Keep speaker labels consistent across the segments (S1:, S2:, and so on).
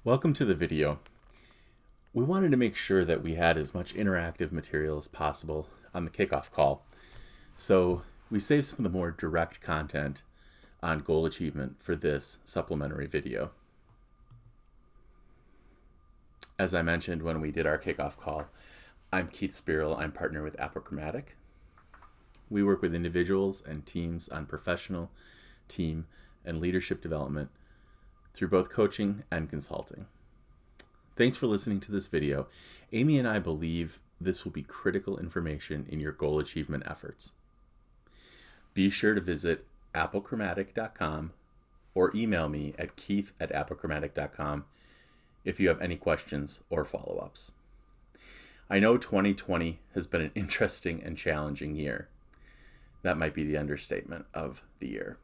S1: Welcome to the video. We wanted to make sure that we had as much interactive material as possible on the kickoff call, so we saved some of the more direct content on goal achievement for this supplementary video. As I mentioned when we did our kickoff call, I'm Keith Spirrell. I'm partner with Apochromatic. We work with individuals and teams on professional, team, and leadership development through both coaching and consulting. Thanks for listening to this video. Amy and I believe this will be critical information in your goal achievement efforts. Be sure to visit apochromatic.com or email me at keith@apochromatic.com if you have any questions or follow-ups. I know 2020 has been an interesting and challenging year. That might be the understatement of the year.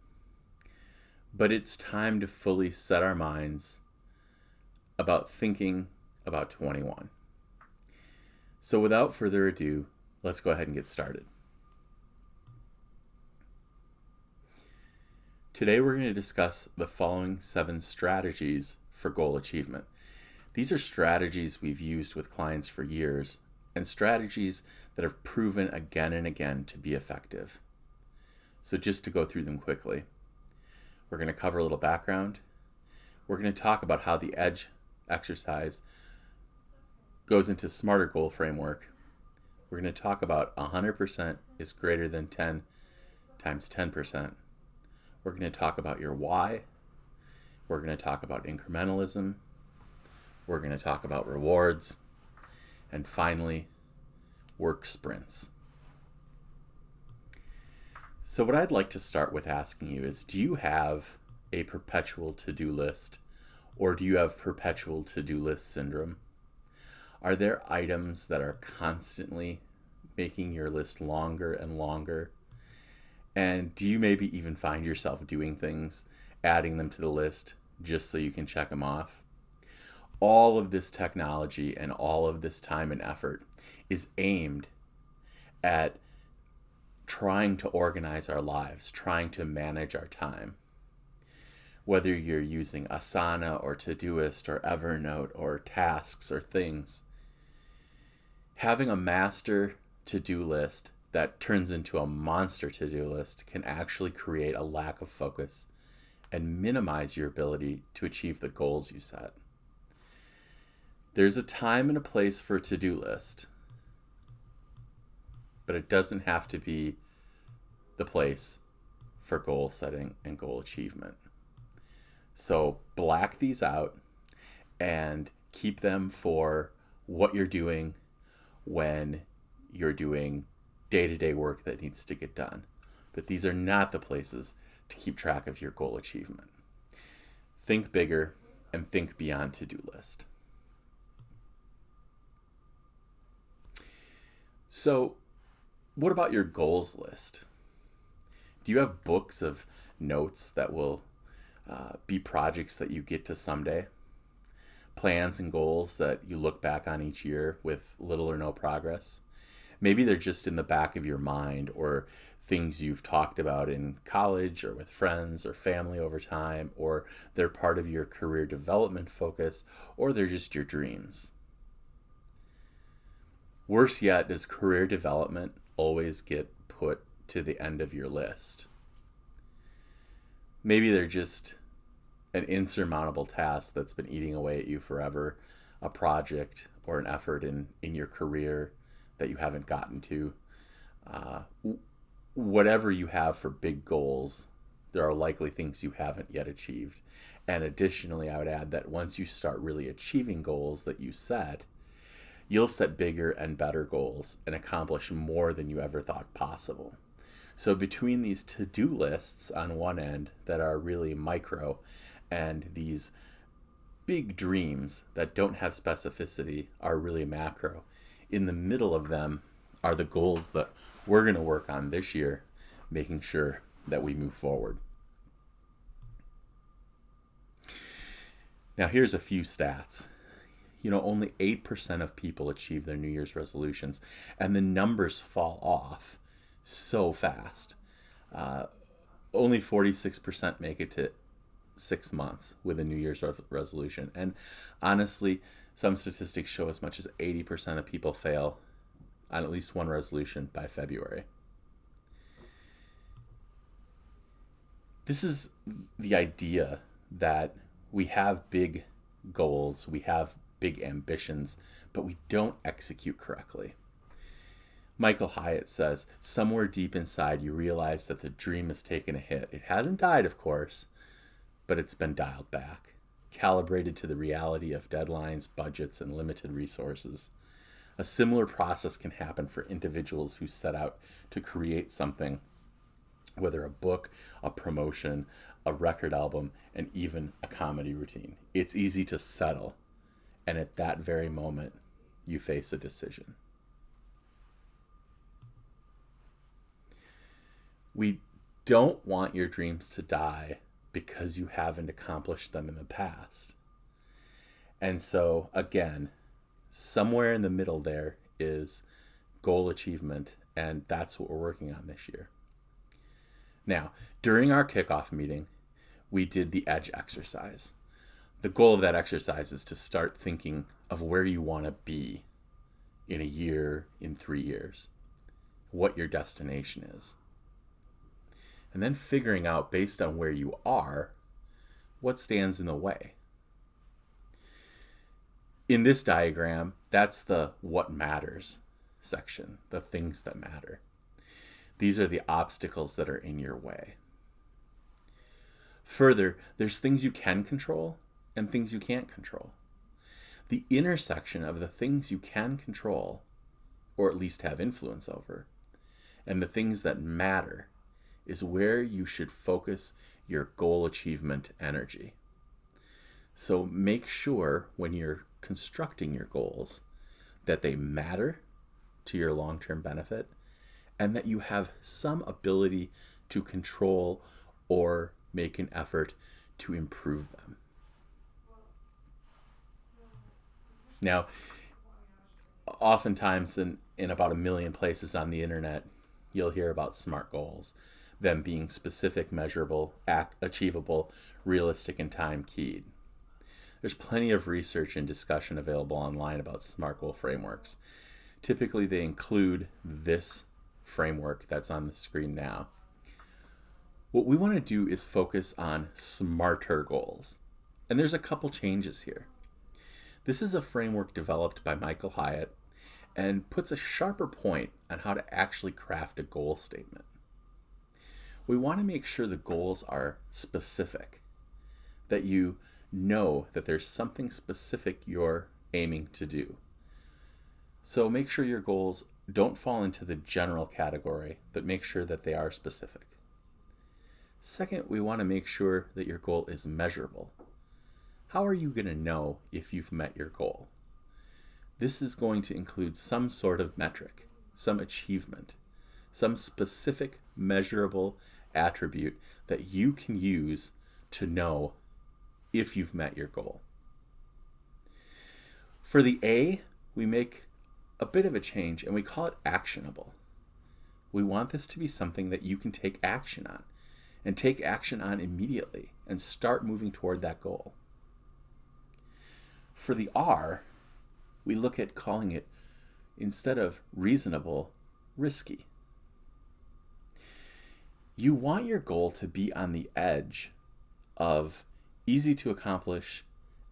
S1: But it's time to fully set our minds about thinking about 21. So without further ado, let's go ahead and get started. Today we're going to discuss the following 7 strategies for goal achievement. These are strategies we've used with clients for years and strategies that have proven again and again to be effective. So just to go through them quickly. We're going to cover a little background. We're going to talk about how the EDGE exercise goes into smarter goal framework. We're going to talk about 100% is greater than 10 times 10%. We're going to talk about your why. We're going to talk about incrementalism. We're going to talk about rewards. And finally, work sprints. So what I'd like to start with asking you is, do you have a perpetual to-do list, or do you have perpetual to-do list syndrome? Are there items that are constantly making your list longer and longer? And do you maybe even find yourself doing things, adding them to the list just so you can check them off? All of this technology and all of this time and effort is aimed at trying to organize our lives, trying to manage our time. Whether you're using Asana or Todoist or Evernote or tasks or things, having a master to-do list that turns into a monster to-do list can actually create a lack of focus and minimize your ability to achieve the goals you set. There's a time and a place for a to-do list, but it doesn't have to be the place for goal setting and goal achievement. So black these out and keep them for what you're doing when you're doing day-to-day work that needs to get done. But these are not the places to keep track of your goal achievement. Think bigger and think beyond to-do list. So what about your goals list? Do you have books of notes that will be projects that you get to someday? Plans and goals that you look back on each year with little or no progress? Maybe they're just in the back of your mind, or things you've talked about in college or with friends or family over time, or they're part of your career development focus, or they're just your dreams. Worse yet, does career development always get put to the end of your list? Maybe they're just an insurmountable task that's been eating away at you forever, a project or an effort in your career that you haven't gotten to. Whatever you have for big goals, there are likely things you haven't yet achieved. And additionally, I would add that once you start really achieving goals that you set, you'll set bigger and better goals and accomplish more than you ever thought possible. So between these to-do lists on one end that are really micro and these big dreams that don't have specificity are really macro, in the middle of them are the goals that we're going to work on this year, making sure that we move forward. Now here's a few stats. Only 8% of people achieve their New Year's resolutions, and the numbers fall off so fast. Only 46% make it to 6 months with a New Year's resolution. And honestly, some statistics show as much as 80% of people fail on at least one resolution by February. This is the idea that we have big goals, we have big ambitions, but we don't execute correctly. Michael Hyatt says, somewhere deep inside you realize that the dream has taken a hit. It hasn't died, of course, but it's been dialed back, calibrated to the reality of deadlines, budgets, and limited resources. A similar process can happen for individuals who set out to create something, whether a book, a promotion, a record album, and even a comedy routine. It's easy to settle, and at that very moment, you face a decision. We don't want your dreams to die because you haven't accomplished them in the past. And so, again, somewhere in the middle there is goal achievement, and that's what we're working on this year. Now, during our kickoff meeting, we did the EDGE exercise. The goal of that exercise is to start thinking of where you want to be in a year, in 3 years, what your destination is. And then figuring out, based on where you are, what stands in the way. In this diagram, that's the what matters section, the things that matter. These are the obstacles that are in your way. Further, there's things you can control and things you can't control. The intersection of the things you can control, or at least have influence over, and the things that matter is where you should focus your goal achievement energy. So make sure when you're constructing your goals that they matter to your long-term benefit and that you have some ability to control or make an effort to improve them. Now, oftentimes in about 1 million places on the internet, you'll hear about SMART goals, them being specific, measurable, achievable, realistic, and time-keyed. There's plenty of research and discussion available online about SMART goal frameworks. Typically, they include this framework that's on the screen now. What we want to do is focus on smarter goals. And there's a couple changes here. This is a framework developed by Michael Hyatt and puts a sharper point on how to actually craft a goal statement. We want to make sure the goals are specific, that you know that there's something specific you're aiming to do. So make sure your goals don't fall into the general category, but make sure that they are specific. Second, we want to make sure that your goal is measurable. How are you going to know if you've met your goal? This is going to include some sort of metric, some achievement, some specific measurable attribute that you can use to know if you've met your goal. For the A, we make a bit of a change and we call it actionable. We want this to be something that you can take action on and take action on immediately and start moving toward that goal. For the R, we look at calling it, instead of reasonable, risky. You want your goal to be on the edge of easy to accomplish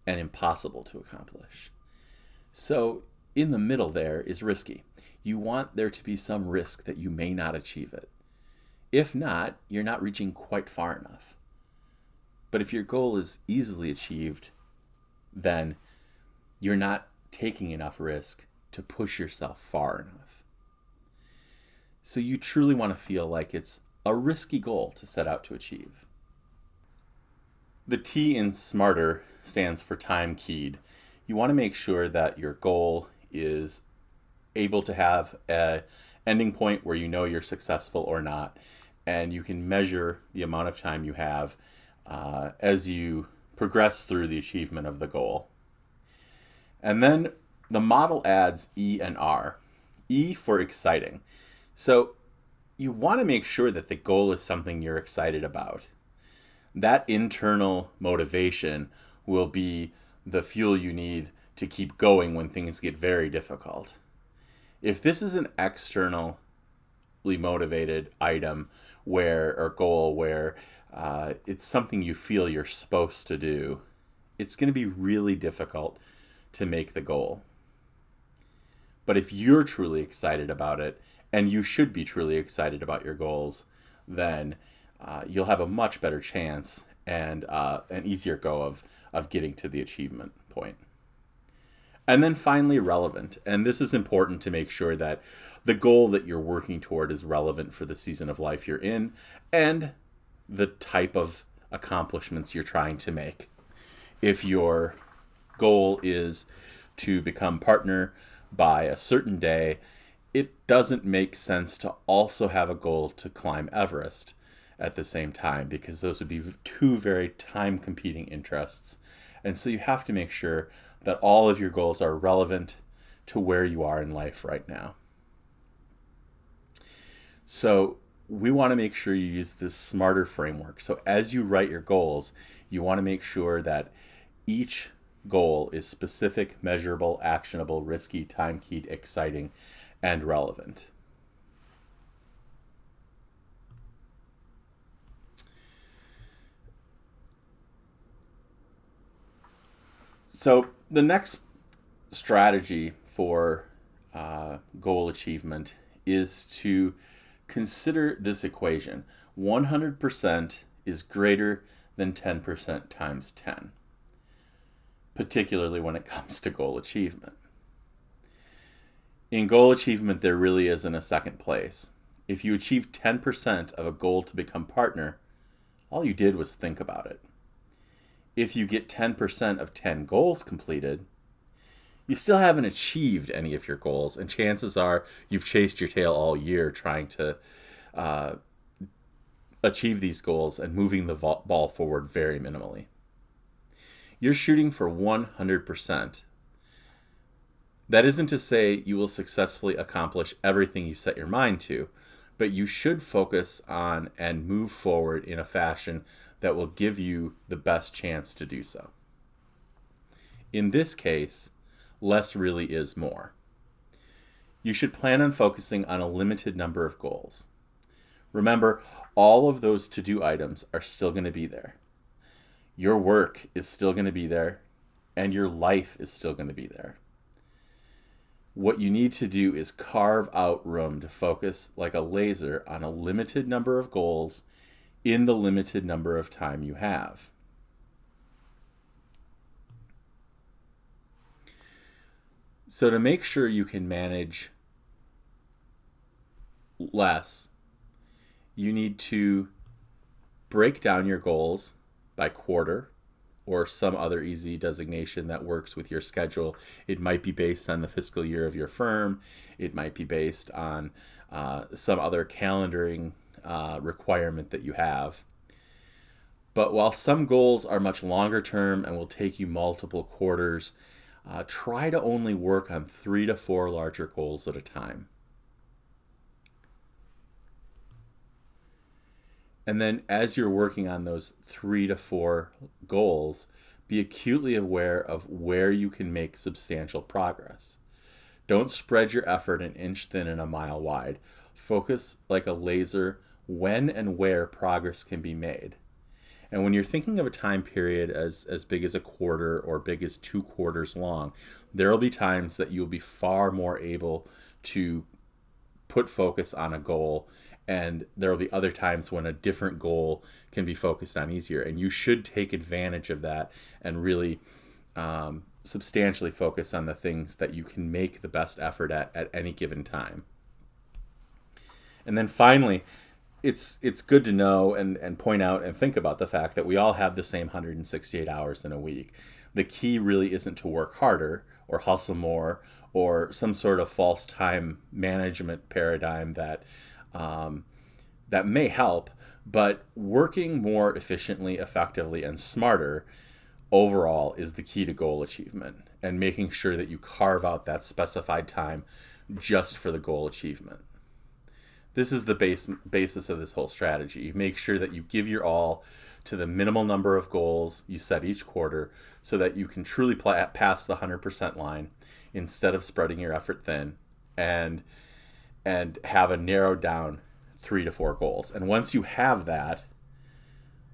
S1: and impossible to accomplish. So in the middle there is risky. You want there to be some risk that you may not achieve it. If not, you're not reaching quite far enough. But if your goal is easily achieved, then you're not taking enough risk to push yourself far enough. So you truly want to feel like it's a risky goal to set out to achieve. The T in SMARTER stands for time keyed. You want to make sure that your goal is able to have an ending point where you know you're successful or not, and you can measure the amount of time you have as you progress through the achievement of the goal. And then the model adds E and R. E for exciting. So you want to make sure that the goal is something you're excited about. That internal motivation will be the fuel you need to keep going when things get very difficult. If this is an externally motivated item or goal where it's something you feel you're supposed to do, it's going to be really difficult to make the goal. But if you're truly excited about it, and you should be truly excited about your goals, then you'll have a much better chance and an easier go of getting to the achievement point. And then finally, relevant. And this is important to make sure that the goal that you're working toward is relevant for the season of life you're in and the type of accomplishments you're trying to make. If your goal is to become partner by a certain day, it doesn't make sense to also have a goal to climb Everest at the same time, because those would be two very time competing interests. And so you have to make sure that all of your goals are relevant to where you are in life right now. So we want to make sure you use this SMARTER framework. So as you write your goals, you want to make sure that each goal is specific, measurable, actionable, risky, time-keyed, exciting, and relevant. So the next strategy for goal achievement is to consider this equation. 100% is greater than 10% times 10, particularly when it comes to goal achievement. In goal achievement, there really isn't a second place. If you achieve 10% of a goal to become partner, all you did was think about it. If you get 10% of 10 goals completed, you still haven't achieved any of your goals, and chances are you've chased your tail all year trying to achieve these goals and moving the ball forward very minimally. You're shooting for 100%. That isn't to say you will successfully accomplish everything you set your mind to, but you should focus on and move forward in a fashion that will give you the best chance to do so. In this case, less really is more. You should plan on focusing on a limited number of goals. Remember, all of those to-do items are still going to be there. Your work is still going to be there, and your life is still going to be there. What you need to do is carve out room to focus like a laser on a limited number of goals in the limited number of time you have. So to make sure you can manage less, you need to break down your goals by quarter or some other easy designation that works with your schedule. It might be based on the fiscal year of your firm. It might be based on some other calendaring requirement that you have. But while some goals are much longer term and will take you multiple quarters, try to only work on 3 to 4 larger goals at a time. And then as you're working on those 3 to 4 goals, be acutely aware of where you can make substantial progress. Don't spread your effort an inch thin and a mile wide. Focus like a laser when and where progress can be made. And when you're thinking of a time period as big as a quarter or big as 2 quarters long, there will be times that you'll be far more able to put focus on a goal, and there will be other times when a different goal can be focused on easier. And you should take advantage of that and really substantially focus on the things that you can make the best effort at any given time. And then finally, it's good to know and point out and think about the fact that we all have the same 168 hours in a week. The key really isn't to work harder or hustle more or some sort of false time management paradigm that may help, but working more efficiently, effectively, and smarter overall is the key to goal achievement, and making sure that you carve out that specified time just for the goal achievement. This is the basis of this whole strategy. You make sure that you give your all to the minimal number of goals you set each quarter so that you can truly pass the 100% line instead of spreading your effort thin, and have a narrowed down 3 to 4 goals. And once you have that,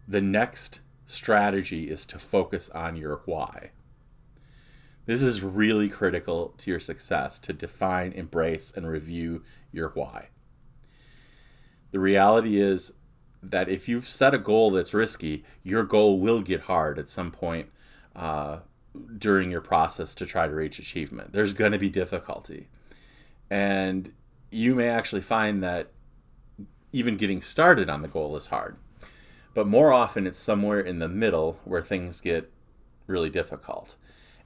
S1: the next strategy is to focus on your why. This is really critical to your success, to define, embrace, and review your why. The reality is that if you've set a goal that's risky, your goal will get hard at some point during your process to try to reach achievement. There's going to be difficulty. And you may actually find that even getting started on the goal is hard. But more often it's somewhere in the middle where things get really difficult.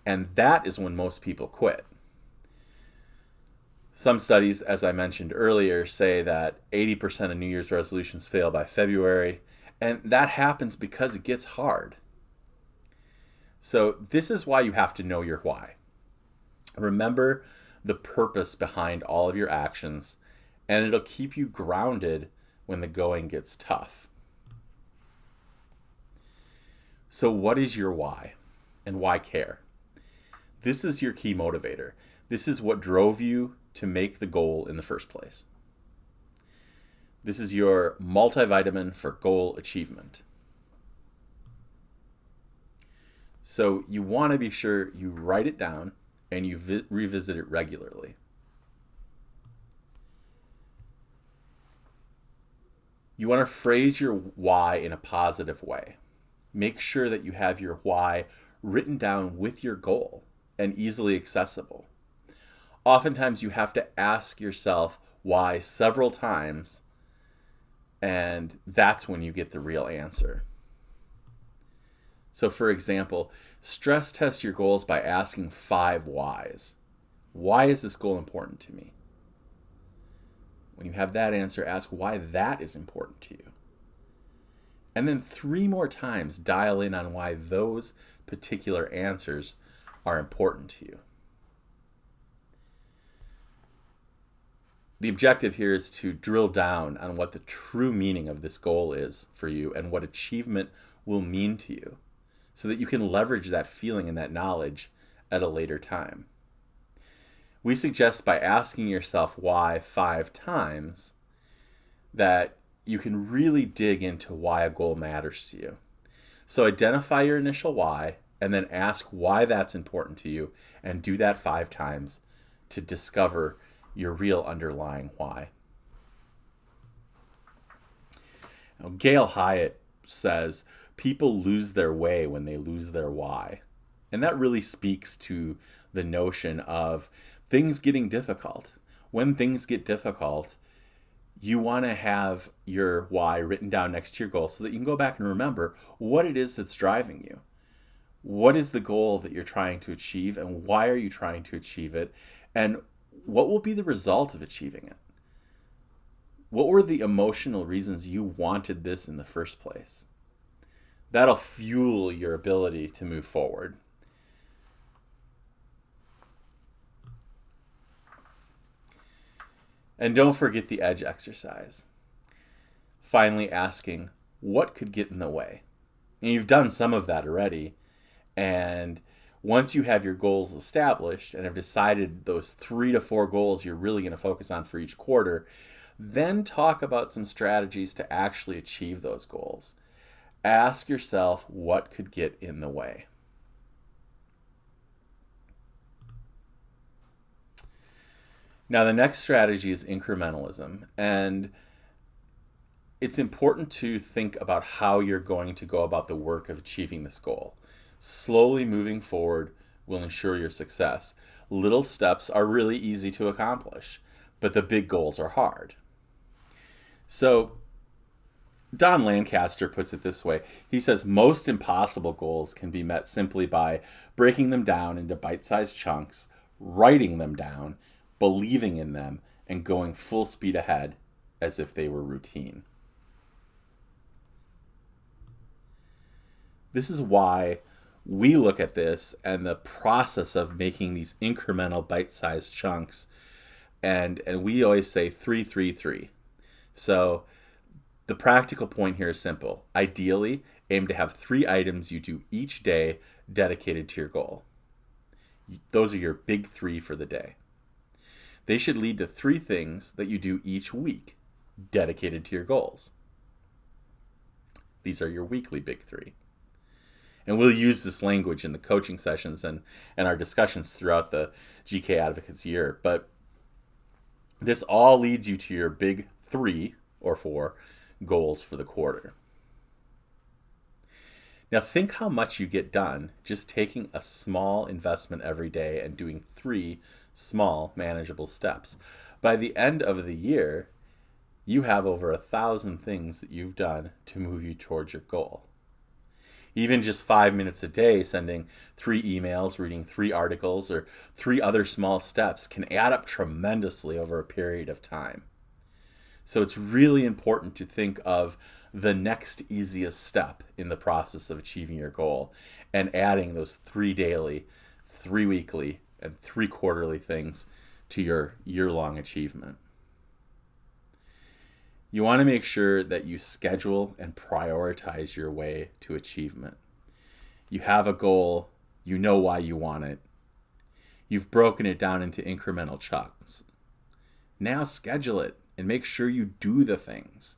S1: And that is when most people quit. Some studies, as I mentioned earlier, say that 80% of New Year's resolutions fail by February, and that happens because it gets hard. So this is why you have to know your why. Remember the purpose behind all of your actions, and it'll keep you grounded when the going gets tough. So what is your why, and why care? This is your key motivator. This is what drove you to make the goal in the first place. This is your multivitamin for goal achievement. So you want to be sure you write it down and you revisit it regularly. You want to phrase your why in a positive way. Make sure that you have your why written down with your goal and easily accessible. Oftentimes you have to ask yourself why several times, and that's when you get the real answer. So for example, stress test your goals by asking 5 whys. Why is this goal important to me? When you have that answer, ask why that is important to you. And then 3 more times dial in on why those particular answers are important to you. The objective here is to drill down on what the true meaning of this goal is for you and what achievement will mean to you so that you can leverage that feeling and that knowledge at a later time. We suggest by asking yourself why 5 times that you can really dig into why a goal matters to you. So identify your initial why and then ask why that's important to you, and do that 5 times to discover your real underlying why. Now, Gail Hyatt says, people lose their way when they lose their why. And that really speaks to the notion of things getting difficult. When things get difficult, you want to have your why written down next to your goal so that you can go back and remember what it is that's driving you. What is the goal that you're trying to achieve, and why are you trying to achieve it? And what will be the result of achieving it? What were the emotional reasons you wanted this in the first place? That'll fuel your ability to move forward. And don't forget the edge exercise. Finally asking, what could get in the way? And you've done some of that already. And once you have your goals established and have decided those 3 to 4 goals you're really going to focus on for each quarter, then talk about some strategies to actually achieve those goals. Ask yourself what could get in the way. Now, the next strategy is incrementalism, and it's important to think about how you're going to go about the work of achieving this goal. Slowly moving forward will ensure your success. Little steps are really easy to accomplish, but the big goals are hard. So, Don Lancaster puts it this way. He says most impossible goals can be met simply by breaking them down into bite-sized chunks, writing them down, believing in them, and going full speed ahead as if they were routine. This is why we look at this and the process of making these incremental bite-sized chunks, and we always say 3-3-3. So the practical point here is simple. Ideally, aim to have 3 items you do each day dedicated to your goal. Those are your big 3 for the day. They should lead to 3 things that you do each week dedicated to your goals. These are your weekly big 3. And we'll use this language in the coaching sessions and our discussions throughout the GK Advocates year. But this all leads you to your big 3 or 4 goals for the quarter. Now think how much you get done just taking a small investment every day and doing 3 small manageable steps. By the end of the year, you have over 1,000 things that you've done to move you towards your goal. Even just 5 minutes a day, sending 3 emails, reading 3 articles, or 3 other small steps can add up tremendously over a period of time. So it's really important to think of the next easiest step in the process of achieving your goal and adding those 3 daily, 3 weekly, and 3 quarterly things to your year-long achievement. You want to make sure that you schedule and prioritize your way to achievement. You have a goal, you know why you want it. You've broken it down into incremental chunks. Now schedule it and make sure you do the things.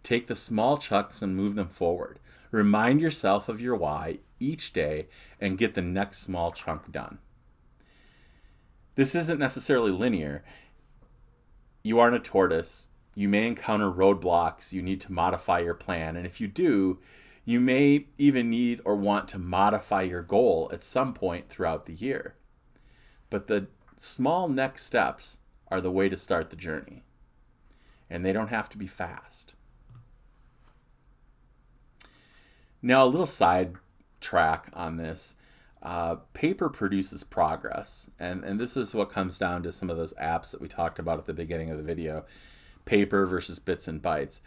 S1: Take the small chunks and move them forward. Remind yourself of your why each day and get the next small chunk done. This isn't necessarily linear. You aren't a tortoise. You may encounter roadblocks. You need to modify your plan. And if you do, you may even need or want to modify your goal at some point throughout the year. But the small next steps are the way to start the journey. And they don't have to be fast. Now, a little side track on this. Paper produces progress. And this is what comes down to some of those apps that we talked about at the beginning of the video. Paper versus bits and bytes.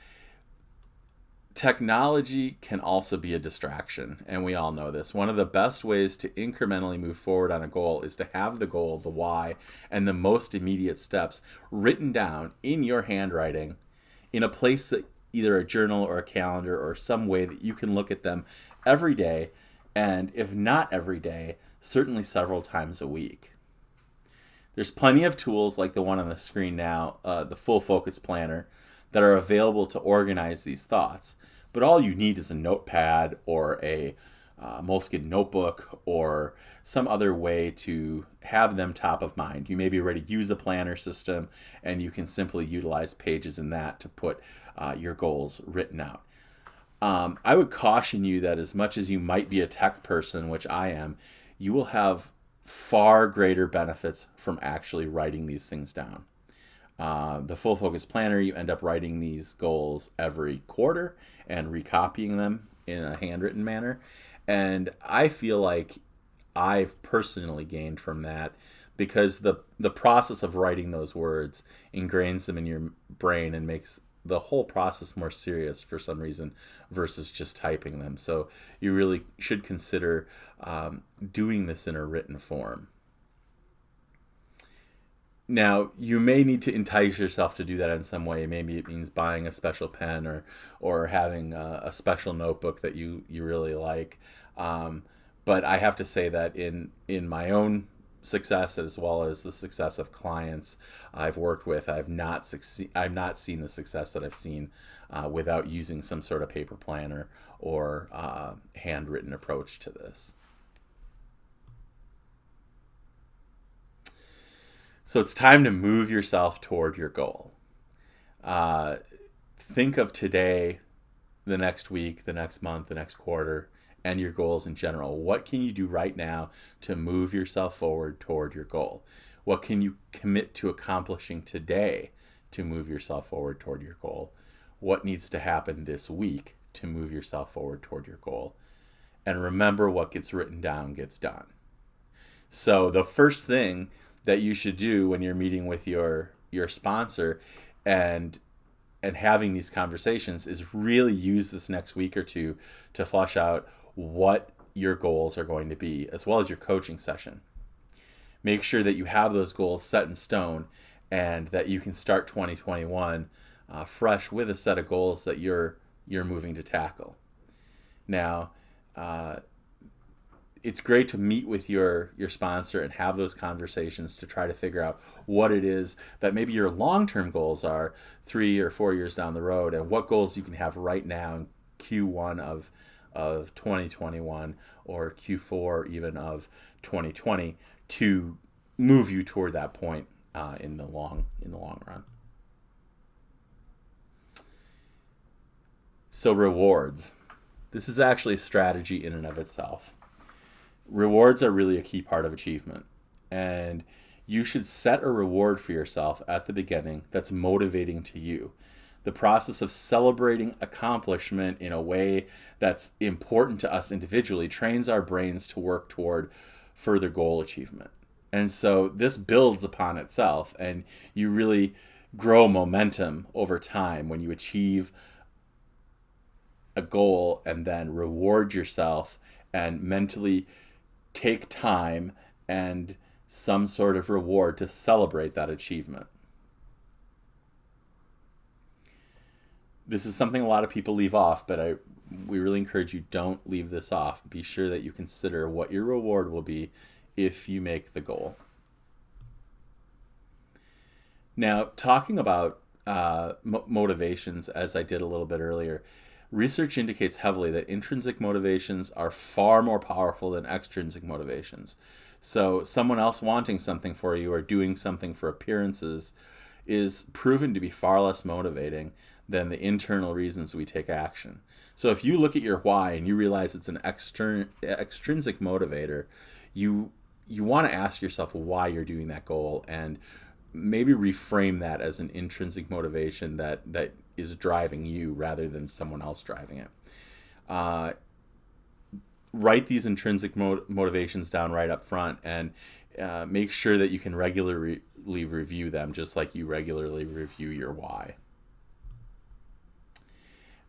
S1: Technology can also be a distraction, and we all know this. One of the best ways to incrementally move forward on a goal is to have the goal, the why, and the most immediate steps written down in your handwriting in a place that either a journal or a calendar or some way that you can look at them every day, and if not every day, certainly several times a week. There's plenty of tools like the one on the screen now, the Full Focus Planner, that are available to organize these thoughts. But all you need is a notepad or a Moleskine notebook or some other way to have them top of mind. You may be ready to use a planner system, and you can simply utilize pages in that to put your goals written out. I would caution you that as much as you might be a tech person, which I am, you will have far greater benefits from actually writing these things down. The Full Focus Planner, you end up writing these goals every quarter and recopying them in a handwritten manner. And I feel like I've personally gained from that because the process of writing those words ingrains them in your brain and makes the whole process more serious for some reason versus just typing them. So you really should consider doing this in a written form. Now, you may need to entice yourself to do that in some way. Maybe it means buying a special pen or having a special notebook that you really like. But I have to say that in my own success as well as the success of clients I've worked with, I've not seen the success that I've seen without using some sort of paper planner or handwritten approach to this. So it's time to move yourself toward your goal. Think of today, the next week, the next month, the next quarter, and your goals in general. What can you do right now to move yourself forward toward your goal? What can you commit to accomplishing today to move yourself forward toward your goal? What needs to happen this week to move yourself forward toward your goal? And remember, what gets written down gets done. So the first thing that you should do when you're meeting with your sponsor and having these conversations is really use this next week or two to flesh out what your goals are going to be, as well as your coaching session. Make sure that you have those goals set in stone and that you can start 2021 fresh with a set of goals that you're moving to tackle. Now, it's great to meet with your sponsor and have those conversations to try to figure out what it is that maybe your long-term goals are 3 or 4 years down the road, and what goals you can have right now in Q1 of 2021 or Q4 even of 2020 to move you toward that point in the long run. So rewards. This is actually a strategy in and of itself. Rewards are really a key part of achievement. And you should set a reward for yourself at the beginning that's motivating to you. The process of celebrating accomplishment in a way that's important to us individually trains our brains to work toward further goal achievement. And so this builds upon itself, and you really grow momentum over time when you achieve a goal and then reward yourself and mentally take time and some sort of reward to celebrate that achievement. This is something a lot of people leave off, but we really encourage you, don't leave this off. Be sure that you consider what your reward will be if you make the goal. Now, talking about motivations, as I did a little bit earlier, research indicates heavily that intrinsic motivations are far more powerful than extrinsic motivations. So someone else wanting something for you or doing something for appearances is proven to be far less motivating than the internal reasons we take action. So if you look at your why and you realize it's an extrinsic motivator, you want to ask yourself why you're doing that goal, and maybe reframe that as an intrinsic motivation that is driving you rather than someone else driving it. Write these intrinsic motivations down right up front, and make sure that you can regularly review them, just like you regularly review your why.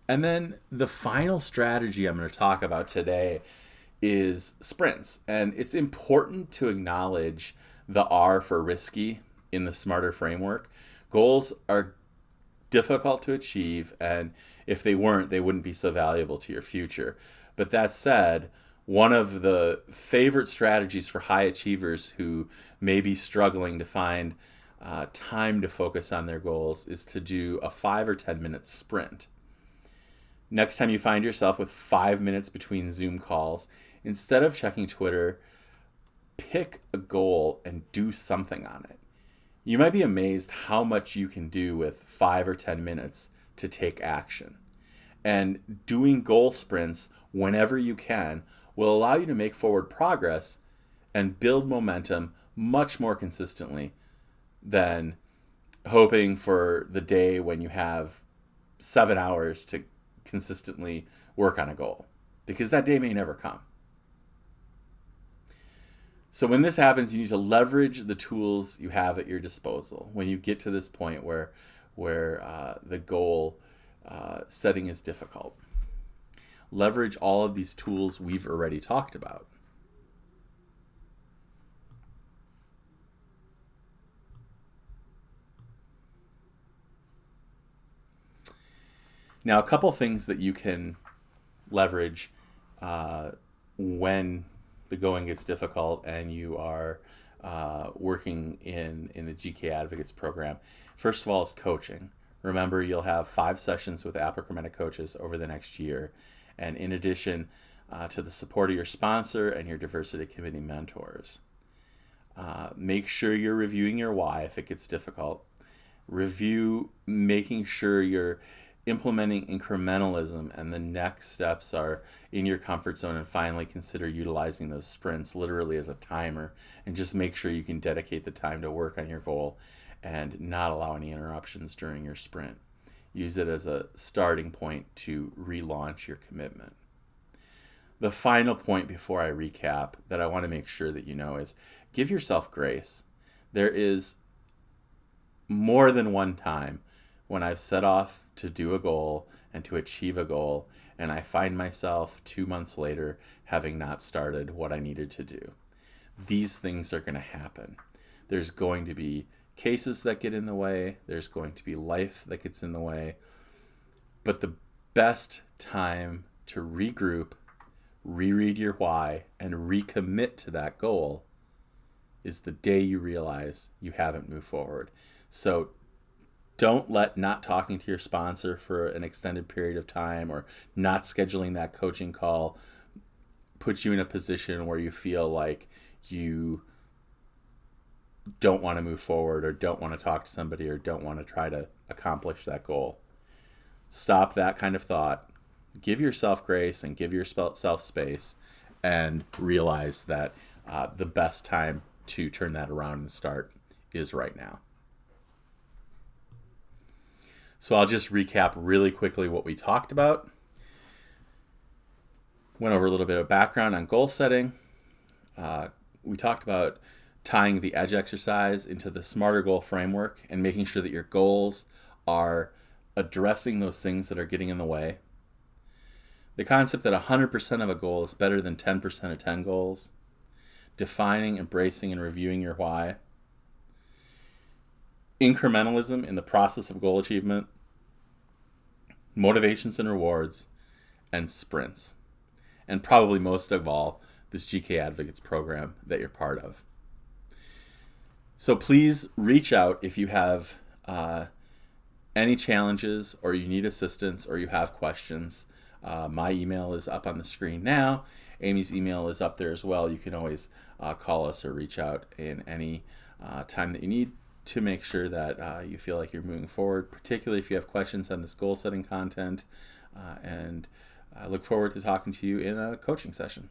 S1: And then the final strategy I'm going to talk about today is sprints. And it's important to acknowledge the R for risky in the SMARTER framework. Goals are difficult to achieve, and if they weren't, they wouldn't be so valuable to your future. But that said, one of the favorite strategies for high achievers who may be struggling to find time to focus on their goals is to do a 5 or 10 minute sprint. Next time you find yourself with 5 minutes between Zoom calls, instead of checking Twitter, pick a goal and do something on it. You might be amazed how much you can do with 5 or 10 minutes to take action. And doing goal sprints whenever you can will allow you to make forward progress and build momentum much more consistently than hoping for the day when you have 7 hours to consistently work on a goal, because that day may never come. So when this happens, you need to leverage the tools you have at your disposal. When you get to this point where the goal setting is difficult, leverage all of these tools we've already talked about. Now, a couple things that you can leverage when the going gets difficult and you are working in the GK Advocates program. First of all is coaching. Remember, you'll have 5 sessions with Apricomedic coaches over the next year. And in addition to the support of your sponsor and your diversity committee mentors. Make sure you're reviewing your why if it gets difficult. Review making sure you're implementing incrementalism and the next steps are in your comfort zone, and finally consider utilizing those sprints literally as a timer, and just make sure you can dedicate the time to work on your goal and not allow any interruptions during your sprint. Use it as a starting point to relaunch your commitment. The final point before I recap that I want to make sure that you know is give yourself grace. There is more than one time when I've set off to do a goal and to achieve a goal, and I find myself 2 months later having not started what I needed to do. These things are going to happen. There's going to be cases that get in the way. There's going to be life that gets in the way. But the best time to regroup, reread your why, and recommit to that goal is the day you realize you haven't moved forward. So don't let not talking to your sponsor for an extended period of time or not scheduling that coaching call put you in a position where you feel like you don't want to move forward or don't want to talk to somebody or don't want to try to accomplish that goal. Stop that kind of thought. Give yourself grace and give yourself space, and realize that the best time to turn that around and start is right now. So I'll just recap really quickly what we talked about. Went over a little bit of background on goal setting. We talked about tying the EDGE exercise into the SMARTER goal framework and making sure that your goals are addressing those things that are getting in the way. The concept that 100% of a goal is better than 10% of 10 goals. Defining, embracing, and reviewing your why. Incrementalism in the process of goal achievement. Motivations and rewards. And sprints. And probably most of all, this GK Advocates program that you're part of. So please reach out if you have any challenges or you need assistance or you have questions. My email is up on the screen now. Amy's email is up there as well. You can always call us or reach out in any time that you need to make sure that you feel like you're moving forward, particularly if you have questions on this goal setting content. And I look forward to talking to you in a coaching session.